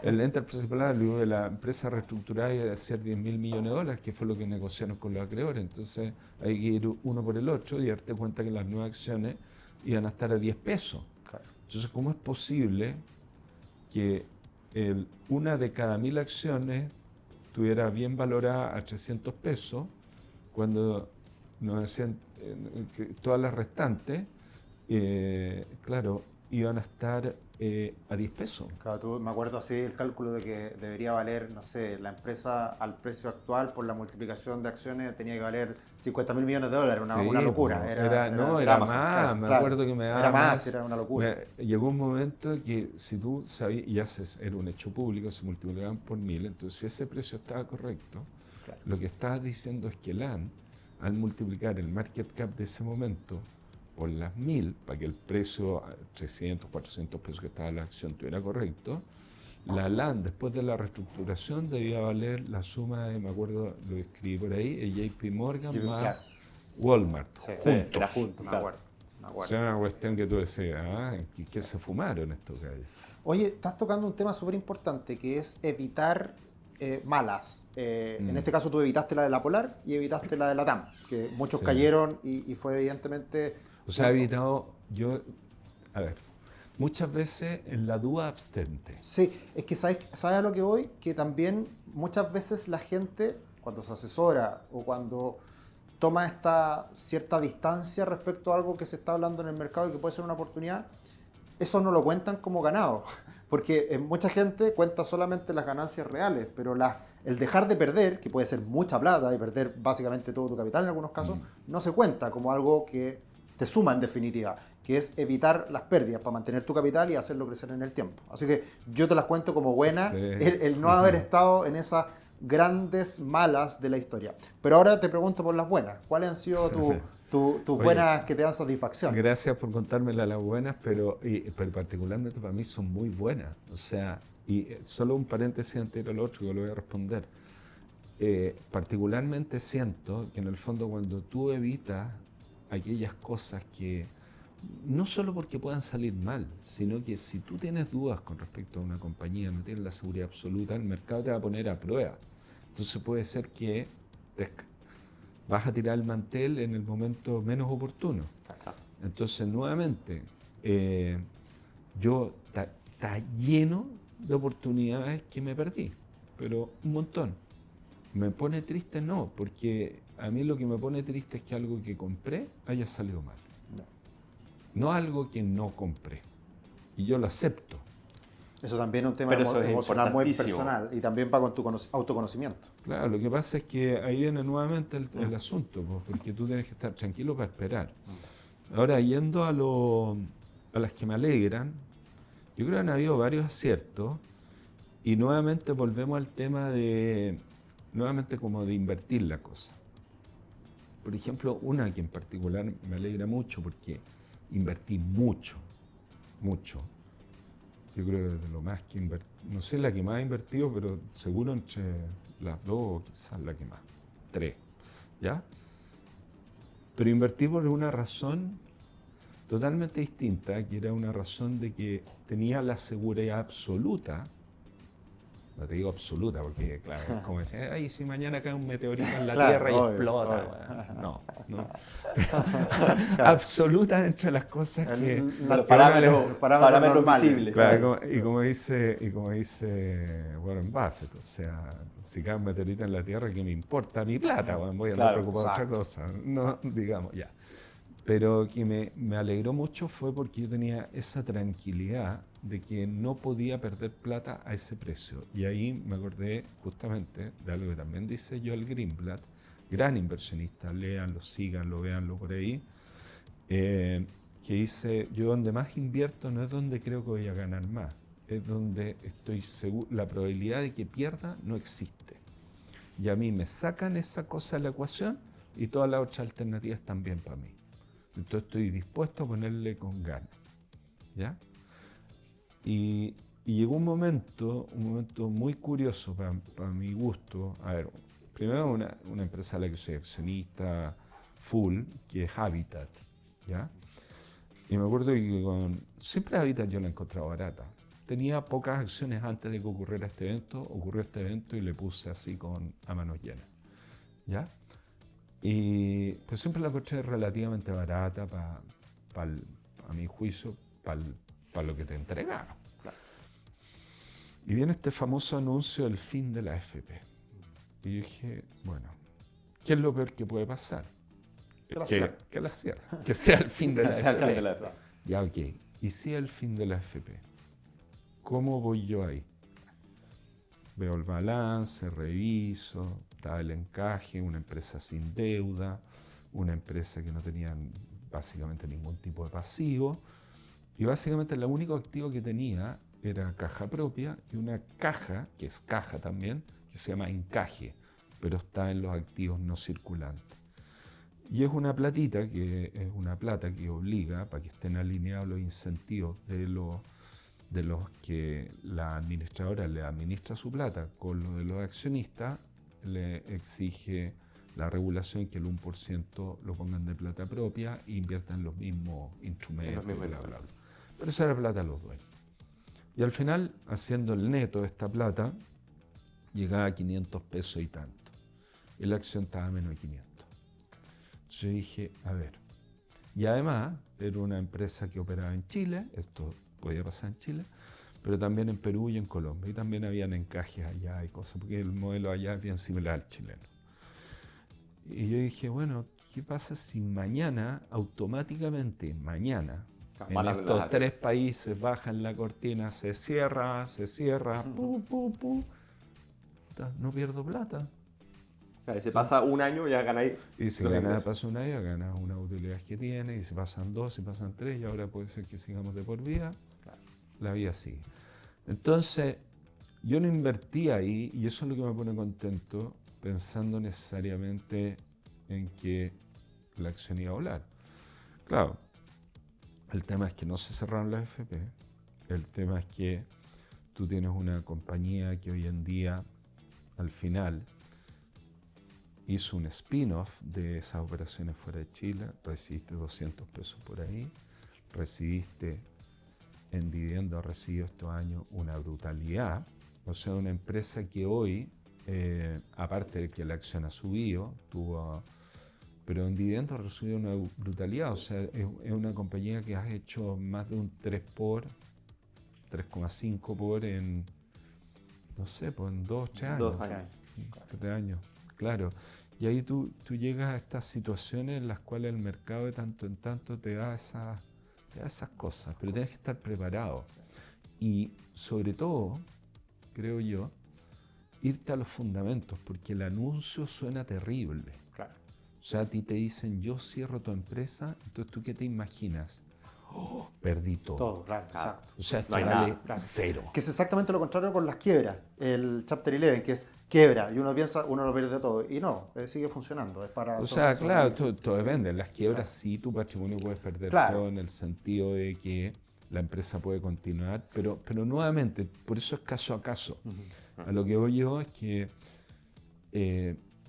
el Enterprise Value de la empresa reestructurada iba a ser 10.000 millones de dólares, que fue lo que negociaron con los acreedores. Entonces hay que ir uno por el otro y darte cuenta que las nuevas acciones iban a estar a 10 pesos. Claro. Entonces, ¿cómo es posible que una de cada 1.000 acciones estuviera bien valorada a 300 pesos cuando nos decían que todas las restantes, claro, iban a estar a 10 pesos? Claro, me acuerdo así el cálculo de que debería valer, no sé, la empresa al precio actual por la multiplicación de acciones tenía que valer 50.000 millones de dólares, una locura. Era más, claro, me claro. acuerdo que me daba Era más, era una locura. Llegó un momento que si tú sabías, y era un hecho público, se multiplicaban por 1000, entonces si ese precio estaba correcto, Claro. lo que estabas diciendo es que LAN, al multiplicar el market cap de ese momento por las 1000, para que el precio, 300, 400 pesos que estaba la acción, tuviera correcto, la LAN, después de la reestructuración, debía valer la suma de, me acuerdo, lo escribí por ahí, el JP Morgan más Claro. Walmart, Sí, juntos. Era juntos, Me claro. acuerdo. O sea, una cuestión que tú decías, ¿qué se fumaron estos gallos? Oye, estás tocando un tema súper importante que es evitar malas. En este caso tú evitaste la de la Polar y evitaste la de la TAM, que muchos Sí. cayeron y fue evidentemente... O sea, he evitado, a ver, muchas veces en la duda abstente. Sí, es que ¿sabes a lo que voy? Que también muchas veces la gente, cuando se asesora o cuando toma esta cierta distancia respecto a algo que se está hablando en el mercado y que puede ser una oportunidad, eso no lo cuentan como ganado. Porque mucha gente cuenta solamente las ganancias reales, pero el dejar de perder, que puede ser mucha plata y perder básicamente todo tu capital en algunos casos, no se cuenta como algo que te suma en definitiva, que es evitar las pérdidas para mantener tu capital y hacerlo crecer en el tiempo. Así que yo te las cuento como buenas, Sí. el no haber estado en esas grandes malas de la historia. Pero ahora te pregunto por las buenas. ¿Cuáles han sido tus Oye, buenas que te dan satisfacción? Gracias por contármela las buenas, pero particularmente para mí son muy buenas. O sea, y solo un paréntesis anterior al otro que lo voy a responder. Particularmente siento que en el fondo cuando tú evitas aquellas cosas que, no solo porque puedan salir mal, sino que si tú tienes dudas con respecto a una compañía, no tienes la seguridad absoluta, el mercado te va a poner a prueba. Entonces puede ser que vas a tirar el mantel en el momento menos oportuno. Entonces, nuevamente, yo está lleno de oportunidades que me perdí, pero un montón. ¿Me pone triste? No, porque a mí lo que me pone triste es que algo que compré haya salido mal. No algo que no compré. Y yo lo acepto. Eso también es un tema Pero eso es emocional muy importantísimo. personal y también va con tu autoconocimiento. Claro, lo que pasa es que ahí viene nuevamente el asunto, pues, porque tú tienes que estar tranquilo para esperar. Ahora, yendo a las que me alegran, yo creo que han habido varios aciertos y nuevamente volvemos al tema nuevamente como de invertir la cosa. Por ejemplo, una que en particular me alegra mucho porque invertí mucho. Yo creo que de lo más que invertí, no sé la que más he invertido, pero seguro entre las dos o quizás la que más, 3, ¿ya? Pero invertí por una razón totalmente distinta, que era una razón de que tenía la seguridad absoluta. No te digo absoluta, porque claro, es como decir, ay, si mañana cae un meteorito en la Claro, Tierra y obvio, explota. obvio. No. Absoluta entre las cosas que... Los parámetros parámetros normales. visibles. Claro, y como dice Warren Buffett, o sea, si cae un meteorito en la Tierra, ¿qué me importa mi plata? Bueno, voy a andar Claro, preocupado de otra cosa. No, digamos, ya. Pero que me alegró mucho fue porque yo tenía esa tranquilidad de que no podía perder plata a ese precio. Y ahí me acordé justamente de algo que también dice Joel Greenblatt, gran inversionista, léanlo, síganlo, véanlo por ahí, que dice, yo donde más invierto no es donde creo que voy a ganar más, es donde estoy seguro, la probabilidad de que pierda no existe. Y a mí me sacan esa cosa de la ecuación y todas las otras alternativas también para mí. entonces estoy dispuesto a ponerle con ganas, ¿ya? Y llegó un momento muy curioso para mi gusto. A ver, primero una empresa a la que soy accionista full, que es Habitat, ¿ya? Y me acuerdo que siempre Habitat yo la he encontrado barata. Tenía pocas acciones antes de que ocurriera este evento, ocurrió este evento y le puse así a manos llenas, ¿ya? Y pues siempre la encontré relativamente barata a mi juicio, para lo que te entregaron. Claro. Y viene este famoso anuncio del fin de la AFP. Y yo dije, bueno, ¿qué es lo peor que puede pasar? Que la cierre. Que la cierre. Que sea el fin de la Sea el fin AFP. de la AFP. Ya, ok. ¿Y si es el fin de la AFP? ¿Cómo voy yo ahí? Veo el balance, reviso, está el encaje, una empresa sin deuda, una empresa que no tenía básicamente ningún tipo de pasivo. Y básicamente el único activo que tenía era caja propia y una caja, que es caja también, que se llama encaje, pero está en los activos no circulantes. Y es una platita que es una plata que obliga para que estén alineados los incentivos de los que la administradora le administra su plata con lo de los accionistas, le exige la regulación que el 1% lo pongan de plata propia e inviertan los mismos instrumentos, bla, bla, bla. Pero esa era plata de los dueños. Y al final, haciendo el neto de esta plata, llegaba a 500 pesos y tanto. Y la acción estaba a menos de 500. Yo dije, a ver, y además era una empresa que operaba en Chile, esto podía pasar en Chile, pero también en Perú y en Colombia, y también habían encajes allá y cosas, porque el modelo allá es bien similar al chileno. Y yo dije, bueno, ¿qué pasa si mañana, automáticamente, mañana, en estos 3 países bajan la cortina, se cierra, no pierdo plata? Claro, si pasa un año ya ganáis. Y si pasa un año, ganas una utilidad que tiene, y si pasan 2, si pasan 3, y ahora puede ser que sigamos de por vida, la vida sigue. Entonces, yo no invertí ahí, y eso es lo que me pone contento, pensando necesariamente en que la acción iba a volar. Claro, el tema es que no se cerraron las FP, el tema es que tú tienes una compañía que hoy en día, al final, hizo un spin-off de esas operaciones fuera de Chile, recibiste 200 pesos por ahí, recibiste en dividendo, ha recibido estos años una brutalidad, o sea, una empresa que hoy, aparte de que la acción ha subido, pero en dividendo ha recibido una brutalidad, o sea, es una compañía que has hecho más de un 3,5 por en, no sé, pues en 2, 3 años. 2 años. 3 años, claro. Y ahí tú llegas a estas situaciones en las cuales el mercado de tanto en tanto te da esas cosas, pero tienes que estar preparado. Y sobre todo, creo yo, irte a los fundamentos, porque el anuncio suena terrible. Claro. O sea, a ti te dicen, yo cierro tu empresa, entonces ¿tú qué te imaginas? Oh, perdí todo. Todo, claro, exacto. O sea, esto No hay vale nada, cero. Que es exactamente lo contrario con las quiebras. El Chapter 11, que es quiebra, y uno piensa, uno lo pierde todo. Y no, sigue funcionando. Es para O sea, claro, todo depende. En las quiebras sí, tu patrimonio puedes perder todo en el sentido de que la empresa puede continuar, pero nuevamente, por eso es caso a caso. A lo que voy yo es que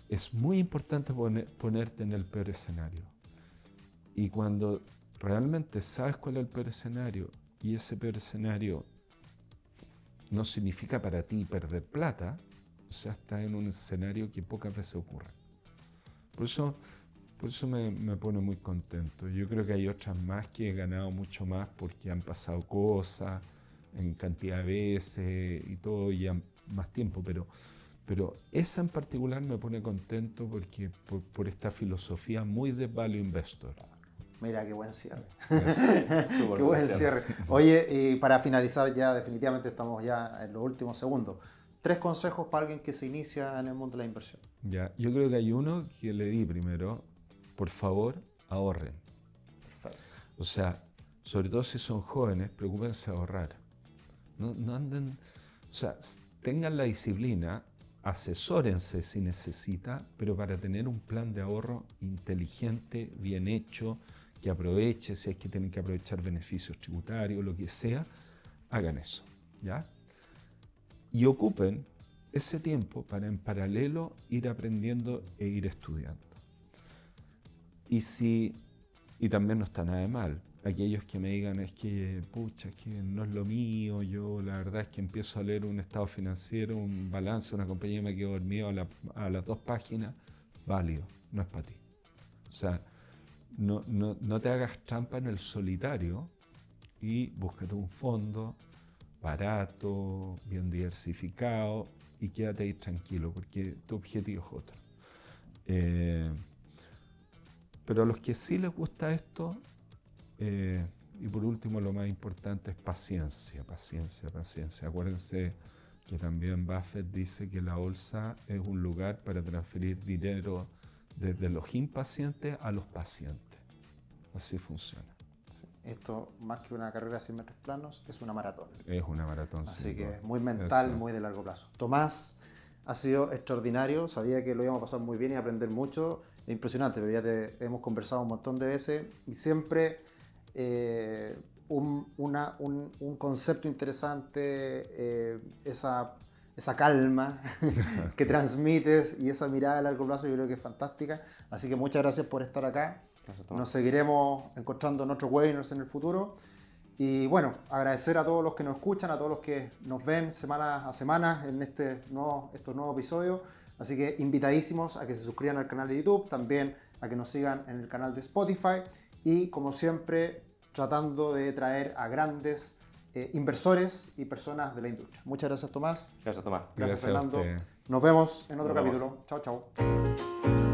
es muy importante ponerte en el peor escenario. Y cuando realmente sabes cuál es el peor escenario y ese peor escenario no significa para ti perder plata, o sea, estás en un escenario que pocas veces ocurre. Por eso me pone muy contento. Yo creo que hay otras más que he ganado mucho más porque han pasado cosas en cantidad de veces y todo, y más tiempo, pero esa en particular me pone contento porque por esta filosofía muy de value investor. Mira, qué buen cierre. Súper Qué buen cierre. Oye, y para finalizar ya, definitivamente estamos ya en los últimos segundos. 3 consejos para alguien que se inicia en el mundo de la inversión. Ya, yo creo que hay uno que le di primero. Por favor, ahorren. Perfecto. O sea, sobre todo si son jóvenes, preocúpense de ahorrar. No anden, o sea, tengan la disciplina, asesórense si necesita, pero para tener un plan de ahorro inteligente, bien hecho, que aproveche, si es que tienen que aprovechar beneficios tributarios, lo que sea, hagan eso, ¿ya? Y ocupen ese tiempo para en paralelo ir aprendiendo e ir estudiando. Y también no está nada de mal. Aquellos que me digan, es que, pucha, es que no es lo mío, yo la verdad es que empiezo a leer un estado financiero, un balance de una compañía y me quedo dormido a las 2 páginas, válido, no es para ti. O sea, no te hagas trampa en el solitario y búscate un fondo barato, bien diversificado y quédate ahí tranquilo porque tu objetivo es otro. Pero a los que sí les gusta esto, y por último lo más importante es paciencia. Acuérdense que también Buffett dice que la bolsa es un lugar para transferir dinero desde los impacientes a los pacientes. Así funciona. Sí. Esto, más que una carrera de 100 metros planos, es una maratón. Es una maratón. Así que es muy mental, muy de largo plazo. Tomás, ha sido extraordinario. Sabía que lo íbamos a pasar muy bien y aprender mucho. Es impresionante, pero ya hemos conversado un montón de veces y siempre un concepto interesante, esa calma que transmites y esa mirada a largo plazo, yo creo que es fantástica. Así que muchas gracias por estar acá. Nos seguiremos encontrando en otros webinars en el futuro. Y bueno, agradecer a todos los que nos escuchan, a todos los que nos ven semana a semana en estos nuevos episodios. Así que invitadísimos a que se suscriban al canal de YouTube, también a que nos sigan en el canal de Spotify y como siempre tratando de traer a grandes inversores y personas de la industria. Muchas gracias, Tomás. Gracias, Tomás. Gracias Fernando. Nos vemos en otro capítulo. Chao, chao.